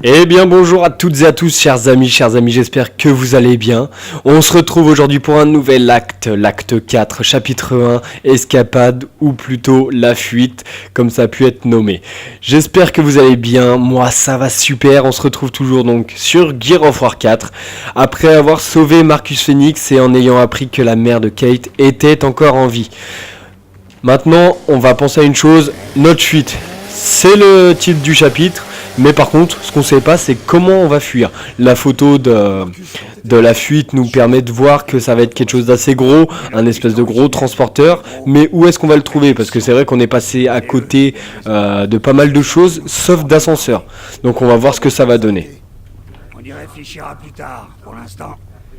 Eh bien bonjour à toutes et à tous chers amis, j'espère que vous allez bien. On se retrouve aujourd'hui pour un nouvel acte, l'acte 4, chapitre 1, escapade ou plutôt la fuite, comme ça a pu être nommé. J'espère que vous allez bien, moi ça va super, on se retrouve toujours donc sur Gears of War 4. Après avoir sauvé Marcus Phoenix et en ayant appris que la mère de Kate était encore en vie. Maintenant on va penser à une chose, notre fuite. C'est le titre du chapitre, mais par contre, ce qu'on ne sait pas, c'est comment on va fuir. La photo de la fuite nous permet de voir que ça va être quelque chose d'assez gros, un espèce de gros transporteur, mais où est-ce qu'on va le trouver? Parce que c'est vrai qu'on est passé à côté de pas mal de choses, sauf d'ascenseur. Donc on va voir ce que ça va donner. On y réfléchira plus tard. Pour l'instant,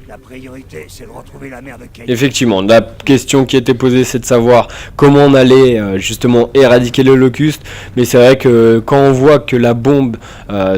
la priorité, c'est de retrouver la mère de Kate. Effectivement, la question qui était posée, c'est de savoir comment on allait justement éradiquer le locuste. Mais c'est vrai que quand on voit que la bombe,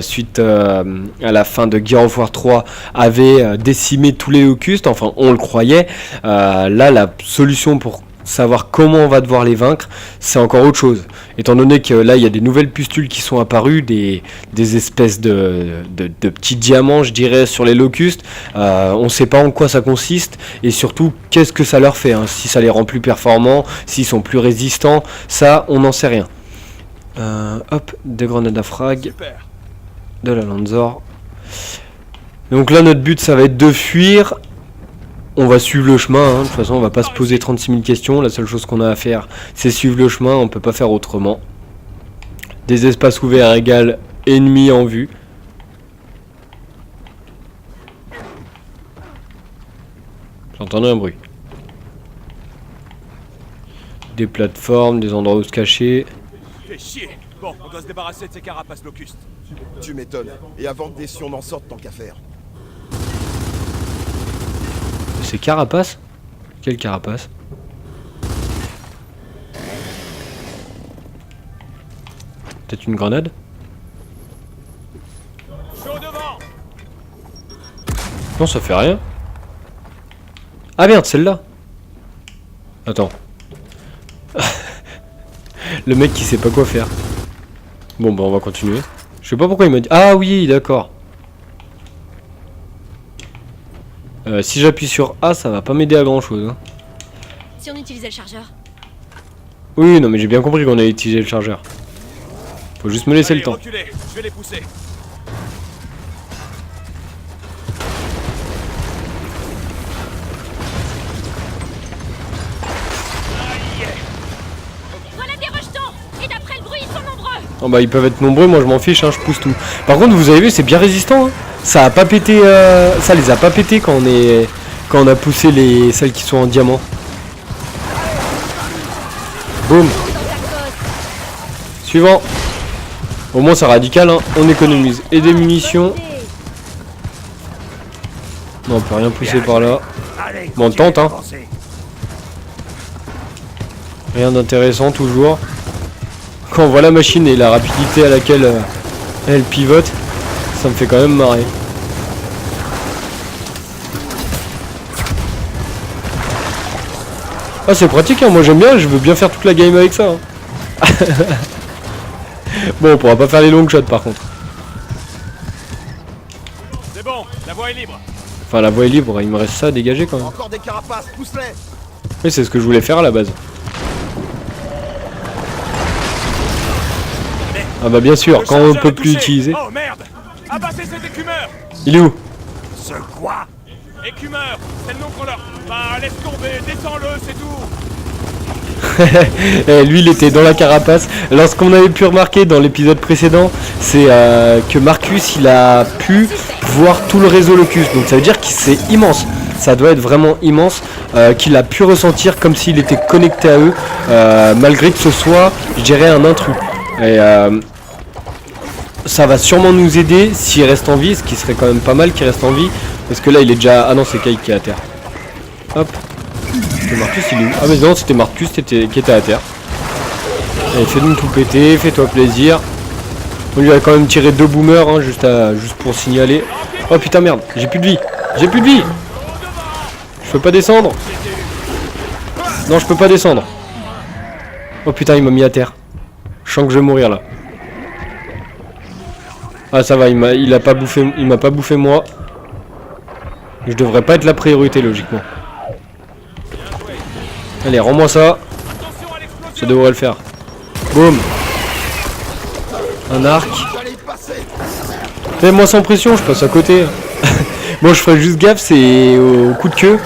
suite à la fin de Gears of War 3, avait décimé tous les locustes, enfin on le croyait, là la solution pour savoir comment on va devoir les vaincre, c'est encore autre chose. Étant donné que là, il y a des nouvelles pustules qui sont apparues, des espèces de petits diamants, je dirais, sur les locustes. On ne sait pas en quoi ça consiste, et surtout, qu'est-ce que ça leur fait, hein. Si ça les rend plus performants, s'ils sont plus résistants, ça, on n'en sait rien. Hop, des grenades à frag, Super. de la Lanzor. Donc là, notre but, ça va être de fuir. On va suivre le chemin, hein. De toute façon on va pas se poser 36 000 questions, la seule chose qu'on a à faire c'est suivre le chemin, on peut pas faire autrement. Des espaces ouverts égale ennemis en vue. J'entendais un bruit. Des plateformes, des endroits où se cacher. Fais chier. Bon, on doit se débarrasser de ces carapaces locustes. Tu m'étonnes. Et avant que des sions n'en sortent, tant qu'à faire. C'est carapace? Quelle carapace? Peut-être une grenade? Chaud devant. Non, ça fait rien. Ah merde, celle-là. Attends. Le mec qui sait pas quoi faire. Bon bah on va continuer. Je sais pas pourquoi il m'a dit... Ah oui, d'accord. Si j'appuie sur A, ça va pas m'aider à grand chose, hein. Si on utilisait le chargeur. Oui, non mais j'ai bien compris qu'on allait utiliser le chargeur. Faut juste me laisser Allez, le temps. reculez. Je vais les pousser. Voilà des rejetons. Et d'après le bruit, ils sont nombreux. Oh bah ils peuvent être nombreux, moi je m'en fiche, hein, je pousse tout. Par contre vous avez vu, c'est bien résistant, hein. Ça a pas pété, ça les a pas pété quand on a poussé celles qui sont en diamant. Boum. Suivant. Au moins c'est radical, hein. On économise et des munitions. Non, on peut rien pousser par là. Allez, Bon, on tente, hein. avancez. Rien d'intéressant toujours. Quand on voit la machine et la rapidité à laquelle elle pivote, ça me fait quand même marrer. Ah c'est pratique, hein. Moi j'aime bien, je veux bien faire toute la game avec ça, hein. Bon, on pourra pas faire les long shots par contre. C'est bon, la voie est libre. Enfin la voie est libre, il me reste ça à dégager quand même. Encore des carapaces, pousse-les. Oui, c'est ce que je voulais faire à la base. Ah bah bien sûr, Le quand on chargeur peut est plus touché. utiliser. Oh merde. Abattez cet écumeur. Il est où? Ce quoi? Écumeur, c'est le nom qu'on leur... Bah laisse tomber, descends-le, c'est tout. Eh, lui il était dans la carapace. Alors ce qu'on avait pu remarquer dans l'épisode précédent, c'est que Marcus il a pu voir tout le réseau Locust. Donc ça veut dire que c'est immense. Ça doit être vraiment immense, qu'il a pu ressentir comme s'il était connecté à eux, malgré que ce soit, je dirais, un intrus. Et ça va sûrement nous aider s'il reste en vie, ce qui serait quand même pas mal qu'il reste en vie. Parce que là il est déjà... Ah non, c'est Kate qui est à terre. Hop. C'était Marcus, il est où? Ah mais non, c'était Marcus qui était à terre. Allez, fais-nous tout péter, fais-toi plaisir. On lui a quand même tiré 2 boomers, hein, juste pour signaler. Oh putain merde, j'ai plus de vie. J'ai plus de vie. Je peux pas descendre. Non, je peux pas descendre. Oh putain, il m'a mis à terre. Je sens que je vais mourir là. Ah ça va, il m'a pas bouffé moi. Je devrais pas être la priorité logiquement. Allez, rends-moi ça. Attention à l'explosion. Ça devrait le faire. Boum. Un arc. J'allais y passer. Moi sans pression, je passe à côté. Bon, je ferai juste gaffe, c'est au coup de queue.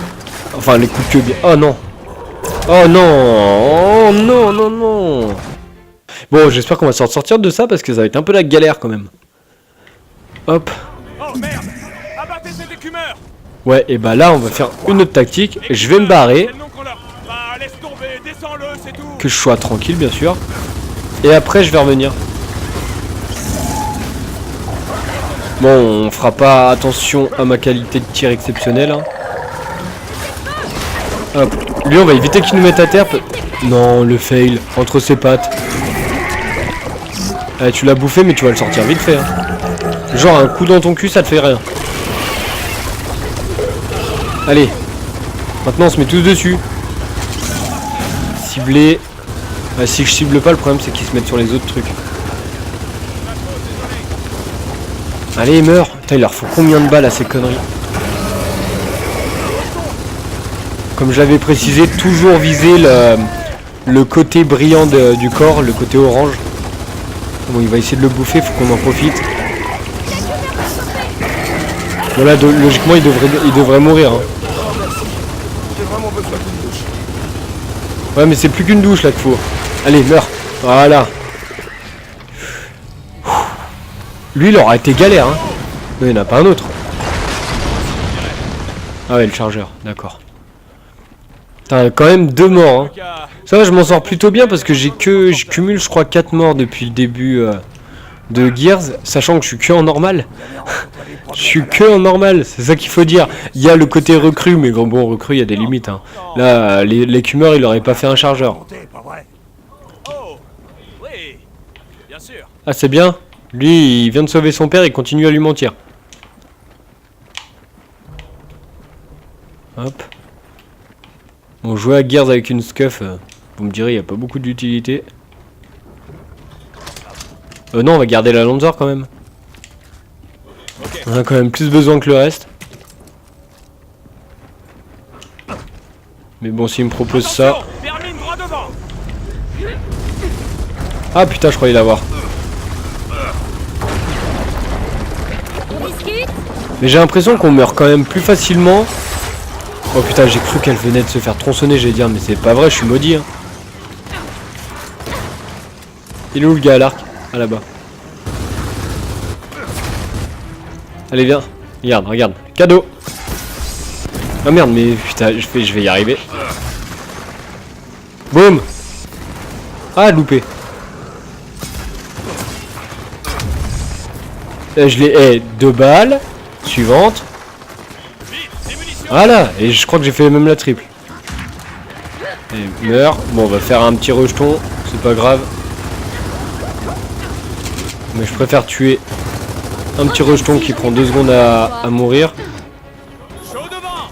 Enfin, les coups de queue bien. Oh non. Oh non. Oh non, non, non. Bon, j'espère qu'on va s'en sortir de ça parce que ça va être un peu la galère quand même. Hop. Oh merde. Abattez cet écumeur. Ouais, et bah là, on va faire une autre tactique. Je vais me barrer. C'est le nom qu'on leur... Bah laisse tomber, descends-le, c'est tout. Que je sois tranquille, bien sûr. Et après, je vais revenir. Bon, on fera pas attention à ma qualité de tir exceptionnelle. Hein. Hop. Lui, on va éviter qu'il nous mette à terre. Non, le fail. Entre ses pattes. Tu l'as bouffé, mais tu vas le sortir vite fait. Hein. Genre, un coup dans ton cul, ça te fait rien. Allez. Maintenant, on se met tous dessus. Cibler. Si je cible pas, le problème, c'est qu'ils se mettent sur les autres trucs. Allez, meurs. Putain, il leur faut combien de balles à ces conneries? Comme je l'avais précisé, toujours viser le côté brillant du corps, le côté orange. Bon, il va essayer de le bouffer, faut qu'on en profite. Voilà, logiquement, il devrait mourir. Hein. J'ai vraiment besoin d'une douche. Ouais, mais c'est plus qu'une douche là qu'il faut. Allez, meurs. Voilà. Lui, il aura été galère. Hein. Mais il n'y en a pas un autre. Ah ouais, le chargeur, d'accord. T'as quand même 2 morts. Hein. Ça va, je m'en sors plutôt bien parce que je cumule, je crois, 4 morts depuis le début de Gears, sachant que je suis que en normal. Je suis que en normal, c'est ça qu'il faut dire. Il y a le côté recrue, mais bon, recrue, il y a des limites. Hein. Là, l'écumeur, il aurait pas fait un chargeur. Comptez, pas vrai. Oh. Oui. Bien sûr. Ah, c'est bien. Lui, il vient de sauver son père, il continue à lui mentir. Hop. Bon, jouer à Gears avec une scuff, vous me direz, il n'y a pas beaucoup d'utilité. Non, on va garder la Lancer quand même. Ok. On a quand même plus besoin que le reste. Mais bon, s'il me propose ça... Attention, termine droit devant. Ah putain, je croyais l'avoir. On discute? Mais j'ai l'impression qu'on meurt quand même plus facilement. Oh putain, j'ai cru qu'elle venait de se faire tronçonner, j'allais dire, mais c'est pas vrai, je suis maudit. Hein. Il est où le gars à l'arc? Ah là-bas. Allez, viens. Regarde, regarde. Cadeau. Ah merde, mais putain, je vais y arriver. Boum. Ah, loupé. Je l'ai... 2 balles. Suivante. Vite, des munitions. Voilà, et je crois que j'ai fait même la triple. Et meurt. Bon, on va faire un petit rejeton, c'est pas grave. Mais je préfère tuer un petit rejeton qui prend 2 secondes à mourir. Chaud devant.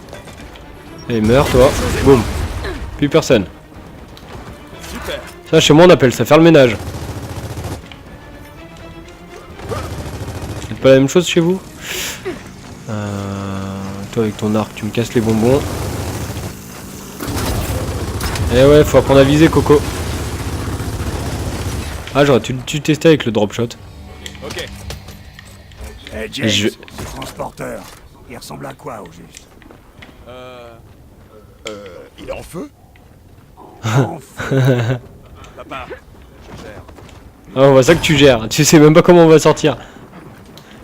Et meurs, toi. Boum. Plus personne. Super. Ça, chez moi, on appelle ça faire le ménage. C'est pas la même chose chez vous? Toi, avec ton arc, tu me casses les bonbons. Eh ouais, faut apprendre à viser, Coco. Ah, j'aurais dû tester avec le drop shot. Ok. Eh James, Je- ce transporteur, il ressemble à quoi au juste? Il est en feu? Enfin, Papa, je gère. Ah, on voit ça que tu gères. Tu sais même pas comment on va sortir.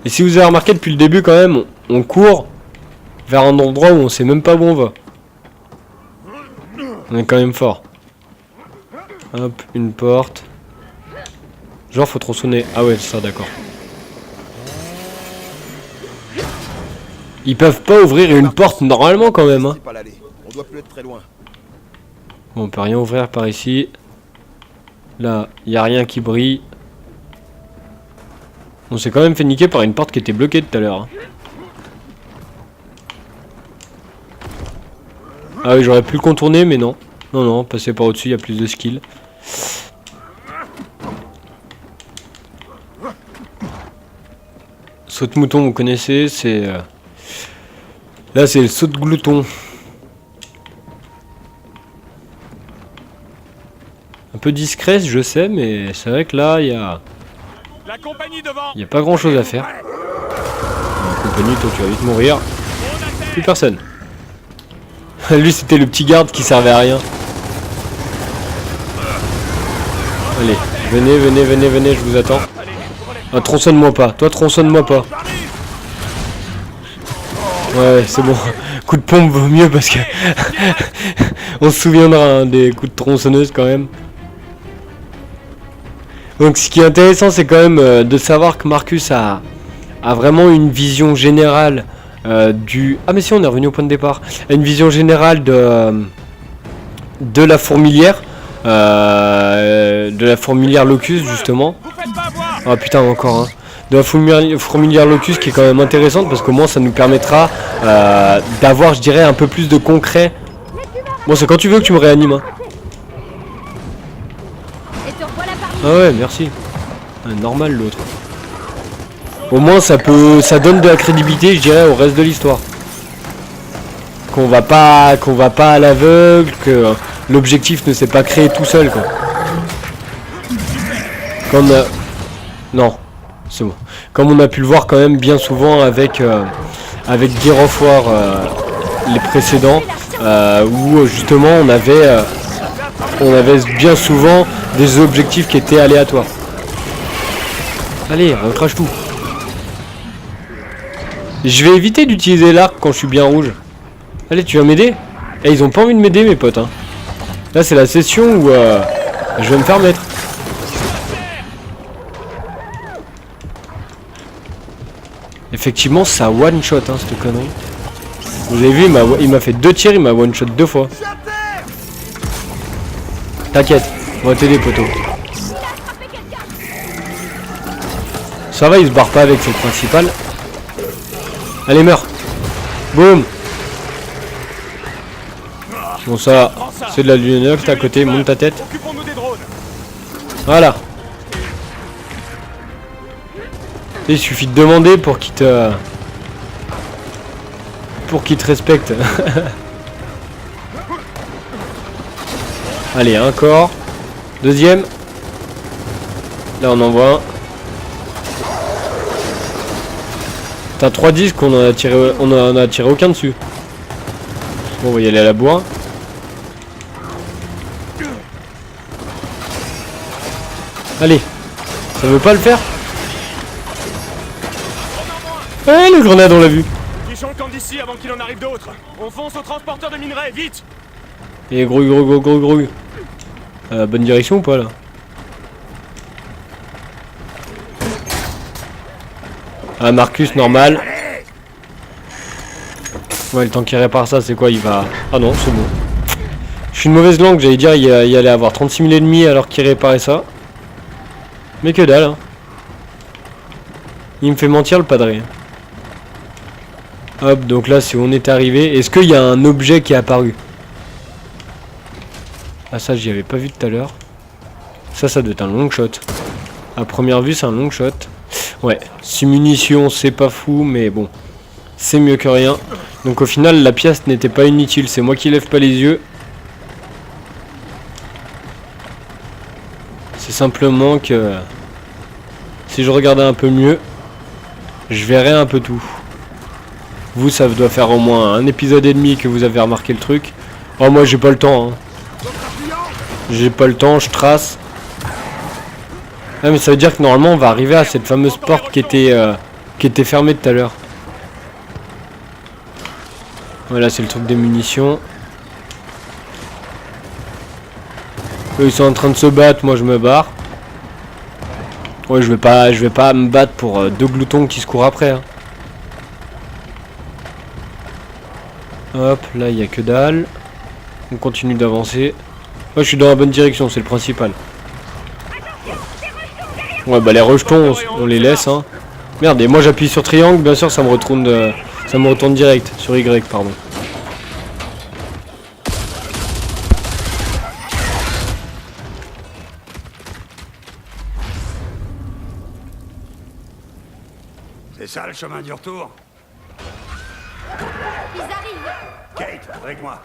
Et si vous avez remarqué depuis le début, quand même, on court vers un endroit où on sait même pas où on va. On est quand même fort. Hop, une porte. Genre, faut tronçonner. Ah ouais, c'est ça, d'accord. Ils peuvent pas ouvrir une porte normalement quand même. Hein. C'est pas l'allée. On doit plus être très loin. Bon, on peut rien ouvrir par ici. Là, y a rien qui brille. On s'est quand même fait niquer par une porte qui était bloquée tout à l'heure. Hein. Ah oui, j'aurais pu le contourner, mais non. Non, non, passer par au-dessus, il y a plus de skill. Saute-mouton, vous connaissez, c'est... Là, c'est le saute-glouton. Un peu discret, je sais, mais c'est vrai que là, il y a... La compagnie devant. Il y a pas grand-chose à faire. La compagnie, toi, tu vas vite mourir. Plus personne. Lui, c'était le petit garde qui servait à rien. Allez, venez, je vous attends. Ah, tronçonne-moi pas. Toi, tronçonne-moi pas. Ouais, c'est bon. Coup de pompe vaut mieux parce que... On se souviendra hein, des coups de tronçonneuse quand même. Donc ce qui est intéressant, c'est quand même de savoir que Marcus a vraiment une vision générale du... Ah mais si, on est revenu au point de départ. Une vision générale de la fourmilière. De la fourmilière Locus, justement. Ah putain, encore, hein. De la fourmilière Locus qui est quand même intéressante parce qu'au moins ça nous permettra d'avoir, je dirais, un peu plus de concret. Bon, c'est quand tu veux que tu me réanimes, hein. Ah ouais, merci. Normal l'autre. Au moins ça donne de la crédibilité, je dirais, au reste de l'histoire. Qu'on va pas à l'aveugle, que l'objectif ne s'est pas créé tout seul, quoi. Comme non, c'est bon. Comme on a pu le voir quand même bien souvent avec Gear of War les précédents, où justement on avait bien souvent des objectifs qui étaient aléatoires. Allez, recrache tout. Je vais éviter d'utiliser l'arc quand je suis bien rouge. Allez, tu vas m'aider? Eh, ils ont pas envie de m'aider, mes potes, hein. Là, c'est la session où je vais me faire mettre. Effectivement, ça one shot, hein, cette connerie. Vous avez vu, il m'a fait 2 tirs, il m'a one shot 2 fois. T'inquiète, on va t'aider, poteau. Ça va, il se barre pas avec cette principale. Allez, meurs. Boum. Bon, ça, c'est de la luneuse, t'es à côté, monte ta tête. Voilà. Il suffit de demander pour qu'il te... respecte. Allez, un corps. Deuxième. Là, on en voit un. T'as 3 disques, on en a tiré aucun dessus. Bon, on va y aller à la bourre. Allez. Ça veut pas le faire? Eh, le grenade, on l'a vu. Fichons le camp d'ici avant qu'il en arrive d'autres. On fonce au transporteur de minerais, vite. Et gros. Bonne direction ou pas, là? Ah, Marcus, normal. Ouais, le temps qu'il répare ça, c'est quoi? Il va... Ah non, c'est bon. Je suis une mauvaise langue, j'allais dire il allait avoir 36 000 ennemis alors qu'il réparait ça. Mais que dalle, hein. Il me fait mentir, le padré. Hop, donc là, si on est arrivé... Est-ce qu'il y a un objet qui est apparu? Ah, ça, j'y avais pas vu tout à l'heure. Ça doit être un long shot. À première vue, c'est un long shot. Ouais, 6 munitions, c'est pas fou, mais bon. C'est mieux que rien. Donc au final, la pièce n'était pas inutile. C'est moi qui lève pas les yeux. C'est simplement que... Si je regardais un peu mieux, je verrais un peu tout. Vous, ça doit faire au moins un épisode et demi que vous avez remarqué le truc. Oh, moi, j'ai pas le temps, hein. J'ai pas le temps, je trace. Ah, mais ça veut dire que normalement, on va arriver à cette fameuse porte qui était fermée tout à l'heure. Voilà, c'est le truc des munitions. Eux, ils sont en train de se battre, moi je me barre. Ouais, je vais pas me battre pour 2 gloutons qui se courent après, hein. Hop, là il y a que dalle. On continue d'avancer. Moi je suis dans la bonne direction, c'est le principal. Ouais, bah les rejetons, on les laisse, hein. Merde, et moi j'appuie sur triangle, bien sûr ça me retourne direct. Sur Y, pardon. C'est ça le chemin du retour? Ils arrivent. Kate, avec moi.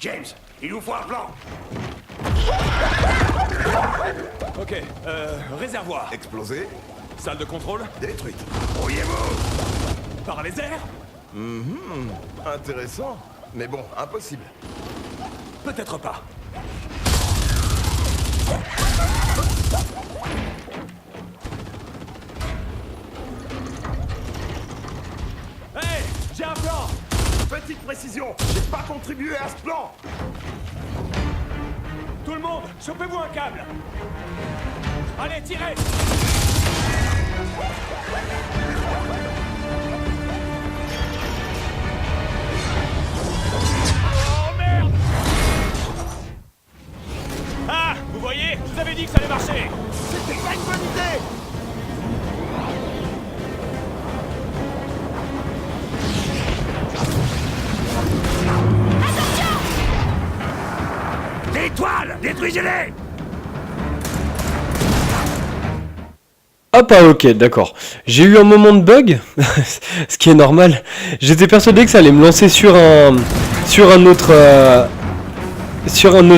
James, il nous faut un plan. Ok, réservoir. Explosé, Salle de contrôle. détruite. Brouillez-vous. Par les airs. Intéressant, mais bon, impossible. Peut-être pas. Hey, j'ai un plan. Petite précision, j'ai pas contribué à ce plan. Tout le monde, chopez-vous un câble. Allez, tirez. Oh merde. Ah, vous voyez, je vous avais dit que ça allait marcher. C'était pas une bonne idée. Des toiles, détruisez-les. Hop, ah, ok, d'accord. J'ai eu un moment de bug, ce qui est normal. J'étais persuadé que ça allait me lancer sur un autre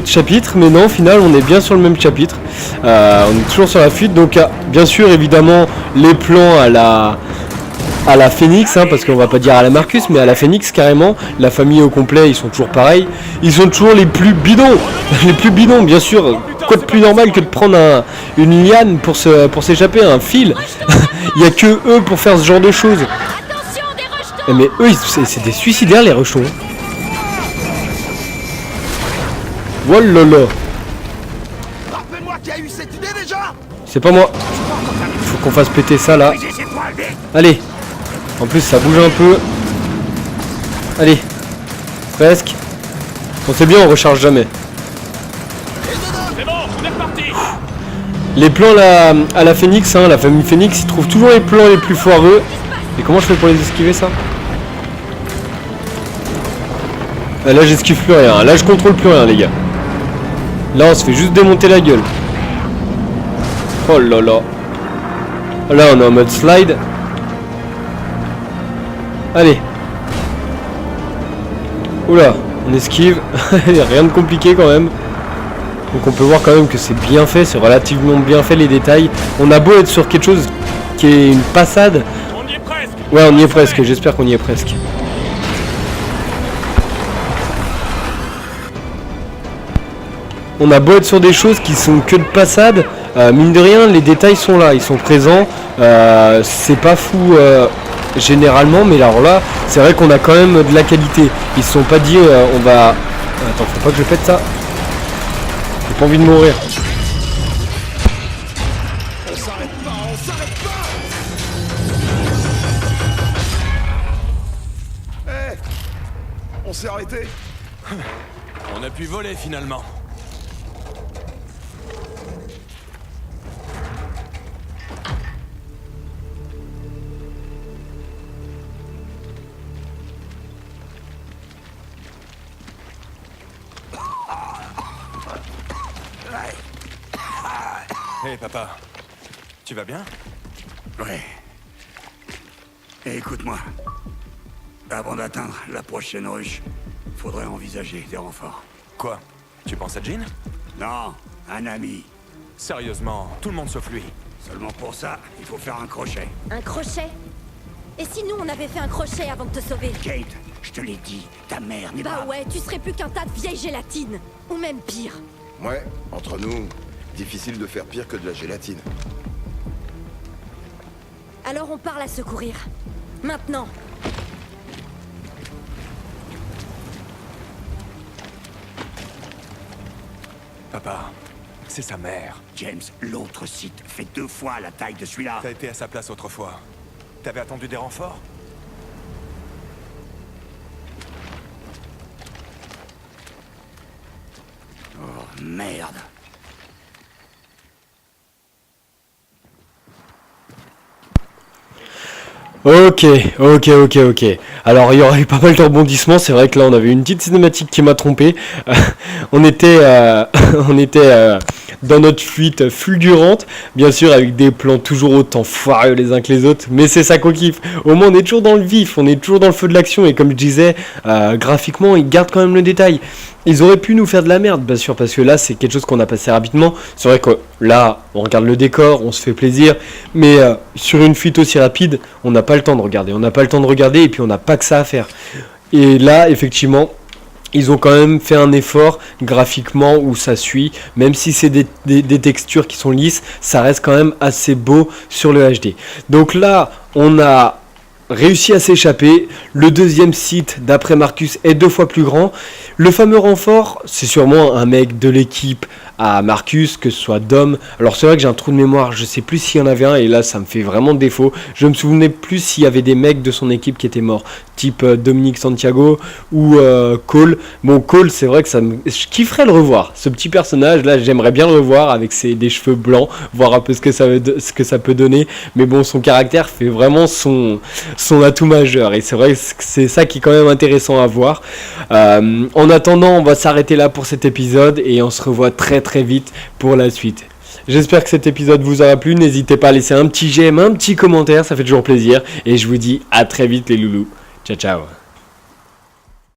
chapitre, mais non, au final, on est bien sur le même chapitre. On est toujours sur la fuite, donc bien sûr, évidemment, les plans à la Phoenix, hein, parce qu'on va pas dire à la Marcus, mais à la Phoenix carrément. La famille au complet, ils sont toujours pareils. Ils sont toujours les plus bidons, les plus bidons, bien sûr. Quoi de plus normal que de prendre une liane pour s'échapper, un fil. Il y a que eux pour faire ce genre de choses. Attention, des rejetons. Mais eux, c'est des suicidaires, les rejetons. Wallala. Rappelle-moi qui a eu cette idée déjà. C'est pas moi. Faut qu'on fasse péter ça là. Brisez ces toiles, vite. Allez. En plus, ça bouge un peu. Allez. Presque. On sait bien, on recharge jamais. C'est bon, on est reparti. Les plans à la Phoenix, hein, la famille Phoenix, ils trouvent toujours les plans les plus foireux. Et comment je fais pour les esquiver, ça? Ah, là, j'esquive plus rien. Là, je contrôle plus rien, les gars. Là, on se fait juste démonter la gueule. Oh là là. Là, on est en mode slide. Allez. Oula, on esquive. Rien de compliqué quand même. Donc on peut voir quand même que c'est bien fait, c'est relativement bien fait les détails. On a beau être sur quelque chose qui est une passade. On y est presque. Ouais, on y est presque, j'espère qu'on y est presque. On a beau être sur des choses qui sont que de passade, mine de rien, les détails sont là, ils sont présents. C'est pas fou généralement, mais alors là, c'est vrai qu'on a quand même de la qualité. Ils se sont pas dit, on va... Attends, faut pas que je pète ça. J'ai pas envie de mourir. On s'arrête pas, on s'arrête pas. Hé, on s'est arrêté. On a pu voler finalement. Hé papa, tu vas bien? Ouais. Et écoute-moi. Avant d'atteindre la prochaine ruche, faudrait envisager des renforts. Quoi? Tu penses à Jean? Non, un ami. Sérieusement, tout le monde sauf lui. Seulement pour ça, il faut faire un crochet. Un crochet? Et si nous, on avait fait un crochet avant de te sauver? Kate, je te l'ai dit, ta mère n'est Bah pas... ouais, tu serais plus qu'un tas de vieille gélatine. Ou même pire. Ouais, entre nous, difficile de faire pire que de la gélatine. Alors on part la secourir. Maintenant. Papa, c'est sa mère. James, l'autre site fait 2 fois la taille de celui-là. T'as été à sa place autrefois. T'avais attendu des renforts? Oh, merde. Ok. Alors il y aurait eu pas mal de rebondissements, c'est vrai que là on avait une petite cinématique qui m'a trompé. On était dans notre fuite fulgurante, bien sûr avec des plans toujours autant foireux les uns que les autres, mais c'est ça qu'on kiffe. Au moins on est toujours dans le vif, on est toujours dans le feu de l'action, et comme je disais, graphiquement ils gardent quand même le détail. Ils auraient pu nous faire de la merde, bien sûr, parce que là c'est quelque chose qu'on a passé rapidement. C'est vrai que là on regarde le décor, on se fait plaisir, mais sur une fuite aussi rapide, on n'a pas le temps de regarder, et puis on n'a pas que ça à faire. Et là effectivement, ils ont quand même fait un effort graphiquement où ça suit, même si c'est des textures qui sont lisses, ça reste quand même assez beau sur le HD. Donc là, on a réussi à s'échapper. Le deuxième site, d'après Marcus, est 2 fois plus grand. Le fameux renfort, c'est sûrement un mec de l'équipe à Marcus, que ce soit Dom. Alors c'est vrai que j'ai un trou de mémoire, je sais plus s'il y en avait un, et là ça me fait vraiment défaut. Je me souvenais plus s'il y avait des mecs de son équipe qui étaient morts, type Dominique Santiago ou Cole. Bon, Cole, c'est vrai que je kifferais le revoir. Ce petit personnage là, j'aimerais bien le revoir avec des cheveux blancs, voir un peu ce que ça peut donner. Mais bon, son caractère fait vraiment son atout majeur, et c'est vrai que c'est ça qui est quand même intéressant à voir. En attendant, on va s'arrêter là pour cet épisode, et on se revoit très très vite pour la suite. J'espère que cet épisode vous aura plu. N'hésitez pas à laisser un petit j'aime, un petit commentaire, ça fait toujours plaisir, et je vous dis à très vite les loulous. Ciao ciao.